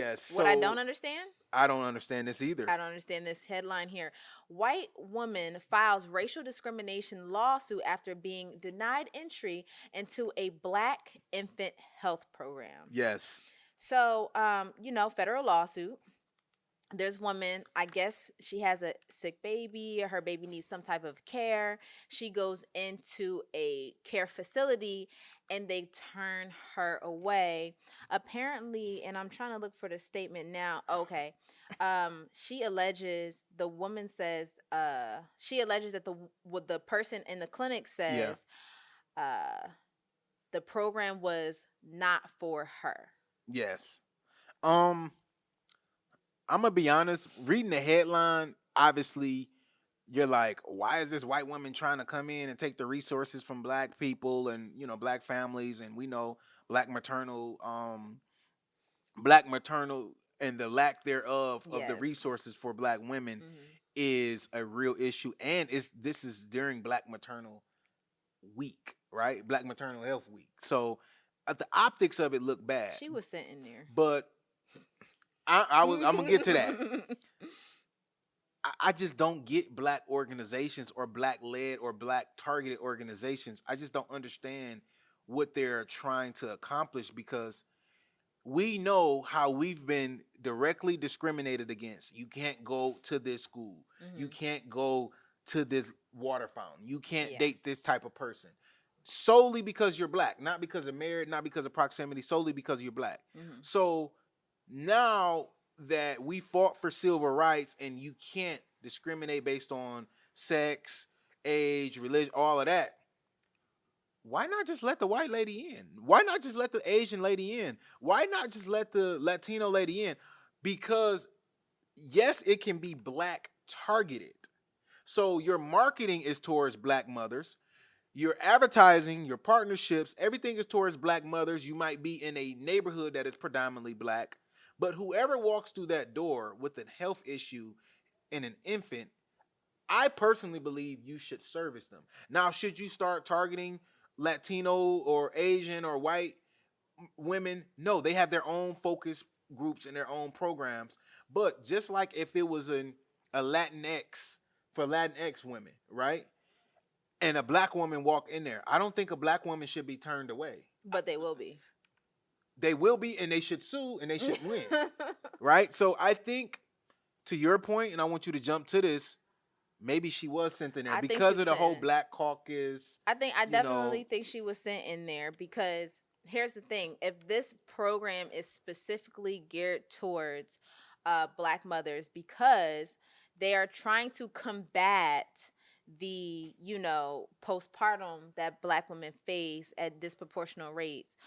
Yes. What I So don't understand? I don't understand this either. I don't understand this headline here. White woman files racial discrimination lawsuit after being denied entry into a black infant health program. Yes. So, federal lawsuit. There's woman, I guess she has a sick baby, or her baby needs some type of care. She goes into a care facility and they turn her away. Apparently, and I'm trying to look for the statement now. Okay. The woman says, she alleges that what the person in the clinic Yeah. says, uh, the program was not for her. Yes. Um, I'm gonna be honest. Reading the headline, obviously, you're like, why is this white woman trying to come in and take the resources from black people and black families? And we know black maternal, black maternal, and the lack thereof of the Yes. resources for black women Hmm. is a real issue. And this is during Black Maternal Week, right? Black Maternal Health Week. So the optics of it look bad, She was sent in there. but I'm gonna get to that. I just don't get black organizations or black led or black targeted organizations. I just don't understand what they're trying to accomplish because we know how we've been directly discriminated against. You can't go to this school. You Hmm. can't go to this water fountain. You can't Yeah. date this type of person. Solely because you're black, not because of merit, not because of proximity, solely because you're black. Hmm. So now that we fought for civil rights and you can't discriminate based on sex, age, religion, all of that, why not just let the white lady in? Why not just let the Asian lady in? Why not just let the Latino lady in? Because yes, it can be black targeted. So your marketing is towards black mothers. Your advertising, your partnerships, everything is towards black mothers. You might be in a neighborhood that is predominantly black, but whoever walks through that door with a health issue and an infant, I personally believe you should service them. Now, should you start targeting Latino or Asian or white women? No, they have their own focus groups and their own programs. But just like if it was a Latinx for Latinx women, right? And a black woman walk in there, I don't think a black woman should be turned away. But they will be. They will be, and they should sue, and they should win, right? So I think, to your point, and I want you to jump to this, maybe she was sent in there I think she because of was the sent whole in. Black Caucus. I You know, definitely think she was sent in there because here's the thing: if this program is specifically geared towards black mothers, because they are trying to combat the postpartum that black women face at disproportionate rates,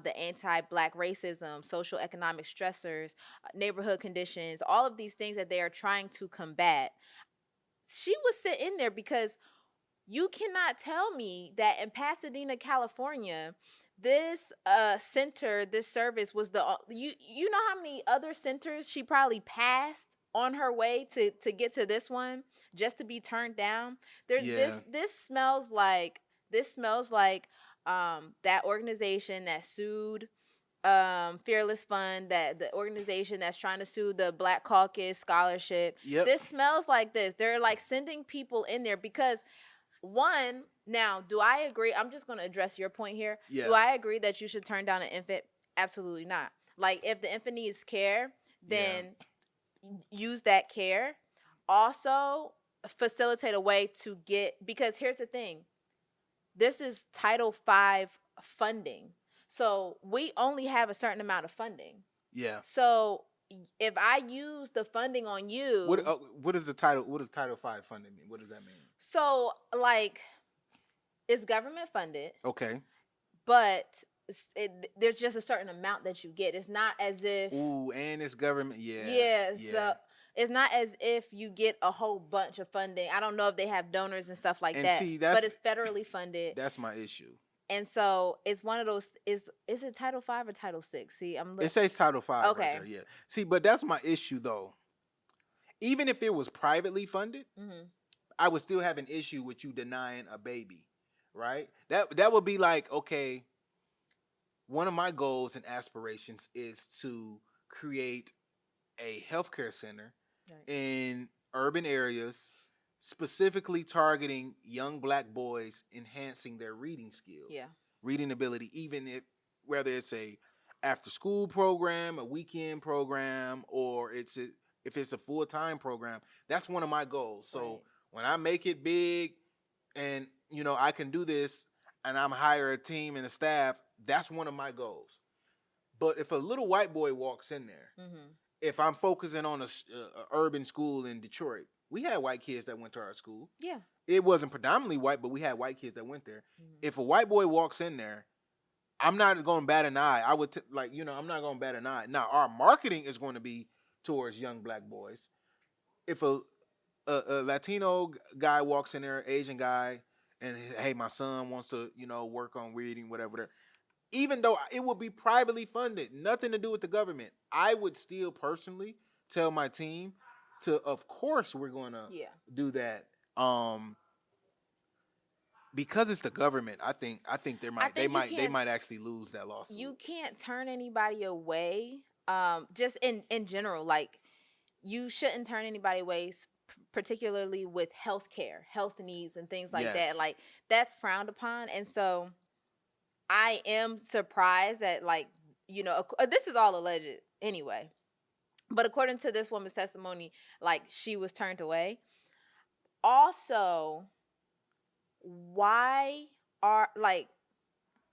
the anti-black racism, social economic stressors, neighborhood conditions, all of these things that they are trying to combat. She was sent in there because you cannot tell me that in Pasadena, California, this center, this service was you know how many other centers she probably passed on her way to get to this one just to be turned down. There yeah, this smells like that organization that sued Fearless Fund, that the organization that's trying to sue the Black Caucus Scholarship. yep, This smells like this. They're like sending people in there because one, now, do I agree? I'm just going to address your point here. yeah, Do I agree that you should turn down an infant? Absolutely not. Like, if the infant needs care, yeah, then use that care. Also, facilitate a way to get, because here's the thing, this is Title V funding. So we only have a certain amount of funding. yeah. So if I use the funding on What you, what is the title? What does Title V funding mean? What does that mean? so like it's government funded, Okay. but there's just a certain amount that you get. It's not as if, Ooh, and it's government. Yeah, yeah, yeah. so it's not as if you get a whole bunch of funding. I don't know if they have donors and stuff like And that, see, but it's federally funded. that's my issue. And so it's one of those, is it Title 5 or Title 6? See, It says Title V right okay. there. Yeah. See, but that's my issue though. Even if it was privately funded, Mhm. I would still have an issue with you denying a baby, right? That would be like, okay, one of my goals and aspirations is to create a healthcare center Right. in urban areas, specifically targeting young black boys, enhancing their reading skills, Yeah. reading ability, even if whether it's a after school program, a weekend program, or if it's a full time program. That's one of my goals. So Right. when I make it big, and I can do this, and I'm hire a team and a staff, that's one of my goals. But if a little white boy walks in there, Mm-hmm. if I'm focusing on a urban school in Detroit, we had white kids that went to our school. Yeah. It wasn't predominantly white, but we had white kids that went there. Mm-hmm. If a white boy walks in there, I'm not going to bat an eye. I would I'm not going to bat an eye. Now our marketing is going to be towards young black boys. If a Latino guy walks in there, Asian guy, and hey, my son wants to work on reading, whatever. Even though it would be privately funded, nothing to do with the government, I would still personally tell my team to, of course, we're going to do that. Because it's the government, I think they might actually lose that lawsuit. You can't turn anybody away. Just in general, like you shouldn't turn anybody away, particularly with health needs and things like that. Like that's frowned upon, and so I am surprised that this is all alleged anyway. But according to this woman's testimony, like she was turned away. Also, why are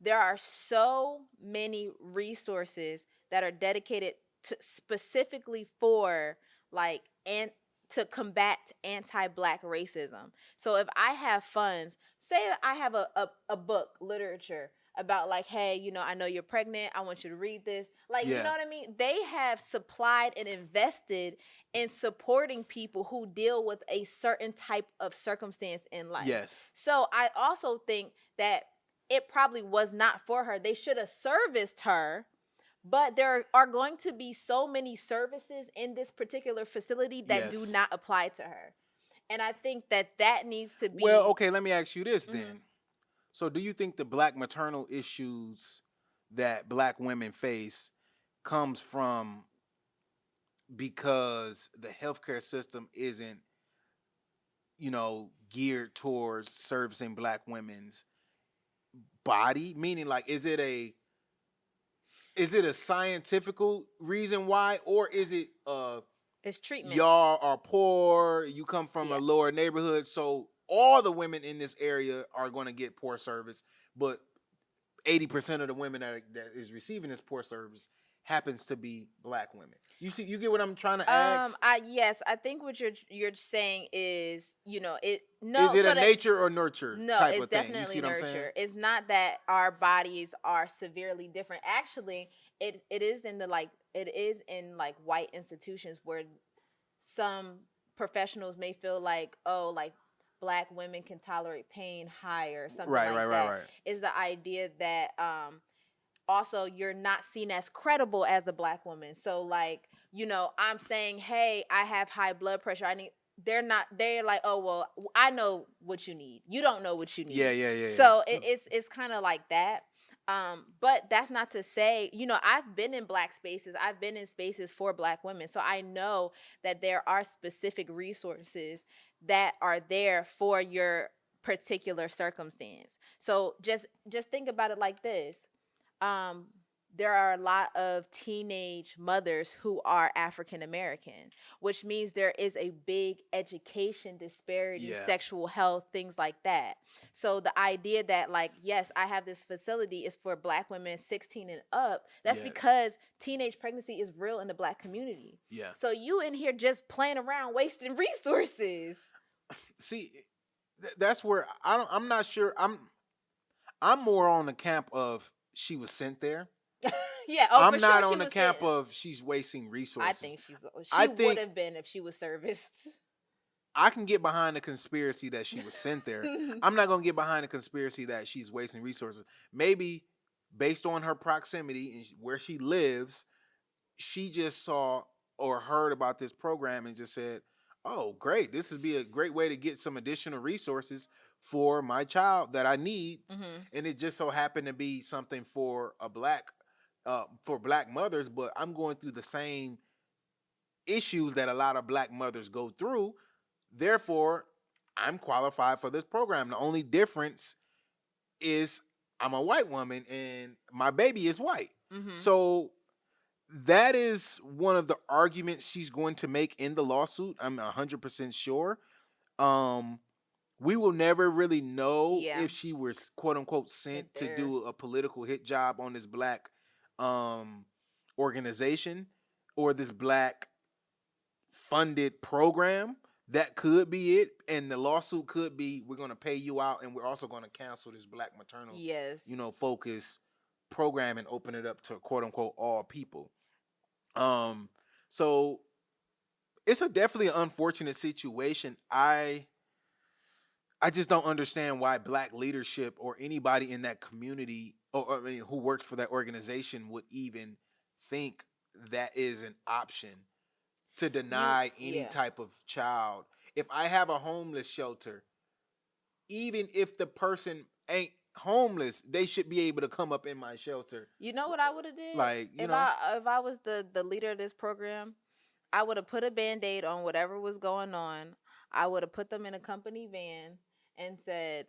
there are so many resources that are dedicated to specifically for and to combat anti-black racism. So if I have funds, say I have a book, literature about hey, I know you're pregnant, I want you to read this. You know what I mean? They have supplied and invested in supporting people who deal with a certain type of circumstance in life. Yes. So I also think that it probably was not for her. They should have serviced her, but there are going to be so many services in this particular facility that do not apply to her. And I think that needs to be... Well, okay, let me ask you this then. So do you think the black maternal issues that black women face comes from because the healthcare system isn't, geared towards servicing black women's body? Meaning, is it a scientific reason why, or is it it's treatment? Y'all are poor, you come from a lower neighborhood, so all the women in this area are going to get poor service, but 80% of the women that is receiving this poor service happens to be black women. You get what I'm trying to ask? Yes, I think what you're saying is, is it a nature or nurture type of thing? No, it's definitely nurture. It's not that our bodies are severely different. Actually, it is in white institutions where some professionals may feel black women can tolerate pain higher, something that. Is the idea that also you're not seen as credible as a black woman. So I'm saying, hey, I have high blood pressure. They're like, oh, well, I know what you need. You don't know what you need. Yeah. So it's kind of like that. But that's not to say, I've been in black spaces. I've been in spaces for black women. So I know that there are specific resources that are there for your particular circumstance. So just think about it like this. There are a lot of teenage mothers who are African American, which means there is a big education disparity, sexual health, things like that. So the idea that yes, I have this facility is for black women 16 and up, that's because teenage pregnancy is real in the black community. Yeah. So you in here just playing around wasting resources. See, that's where I'm not sure. I'm more on the camp of she was sent there. Yeah, I'm not on the camp of she's wasting resources. I think she would have been if she was serviced. I can get behind the conspiracy that she was sent there. I'm not going to get behind the conspiracy that she's wasting resources. Maybe based on her proximity and where she lives, she just saw or heard about this program and just said, oh, great, this would be a great way to get some additional resources for my child that I need. And it just so happened to be something for a black for black mothers, but I'm going through the same issues that a lot of black mothers go through. Therefore, I'm qualified for this program. The only difference is I'm a white woman and my baby is white. Mm-hmm. So that is one of the arguments she's going to make in the lawsuit. I'm 100% sure. We will never really know Yeah. if she was quote unquote sent to do a political hit job on this black organization or this black funded program. That could be it, and the lawsuit could be we're going to pay you out, and we're also going to cancel this black maternal, Yes. focus program and open it up to quote unquote all people. So it's a definitely an unfortunate situation. I just don't understand why black leadership or anybody in that community or I mean, who works for that organization would even think that is an option to deny any type of child. If I have a homeless shelter, even if the person ain't homeless, they should be able to come up in my shelter. You know what I would have did? Like, if I was the leader of this program, I would have put a Band-Aid on whatever was going on. I would have put them in a company van and said,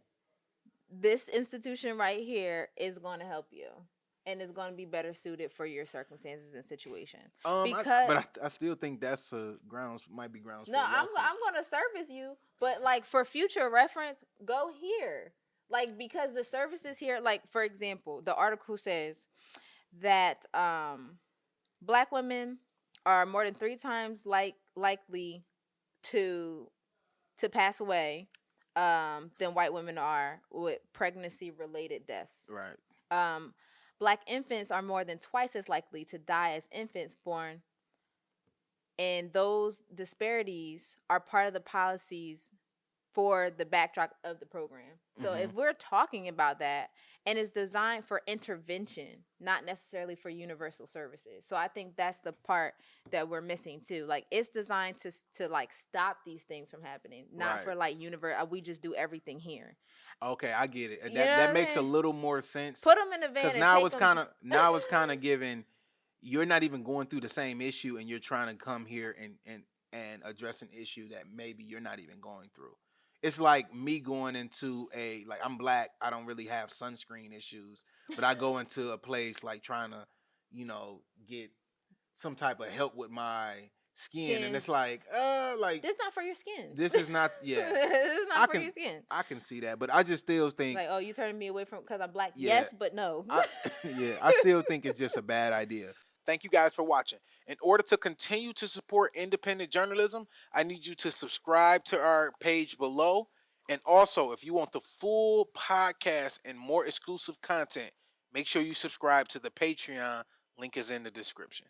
this institution right here is going to help you. And it's going to be better suited for your circumstances and situations. But I still think that's might be grounds. No, for I'm going to service you, but like for future reference, go here. Like because the services here, like for example, the article says that black women are more than 3 times likely to pass away than white women are with pregnancy related deaths. Right. Black infants are more than twice as likely to die as infants born, and those disparities are part of the policies for the backdrop of the program. So if we're talking about that, and it's designed for intervention, not necessarily for universal services. So I think that's the part that we're missing too. Like it's designed to like stop these things from happening, not for like we just do everything here. Okay, I get it. That makes a little more sense. Put them in the van. Because now it's kind of given. You're not even going through the same issue, and you're trying to come here and address an issue that maybe you're not even going through. It's like me going into I'm black. I don't really have sunscreen issues, but I go into a place like trying to, get some type of help with my skin. And it's like this not for your skin. This is not. Yeah, this is not for your skin. I can see that, but I just still think like, oh, you turning me away from because I'm black. Yeah, yes, but no. I still think it's just a bad idea. Thank you guys for watching. In order to continue to support independent journalism, I need you to subscribe to our page below. And also, if you want the full podcast and more exclusive content, make sure you subscribe to the Patreon. Link is in the description.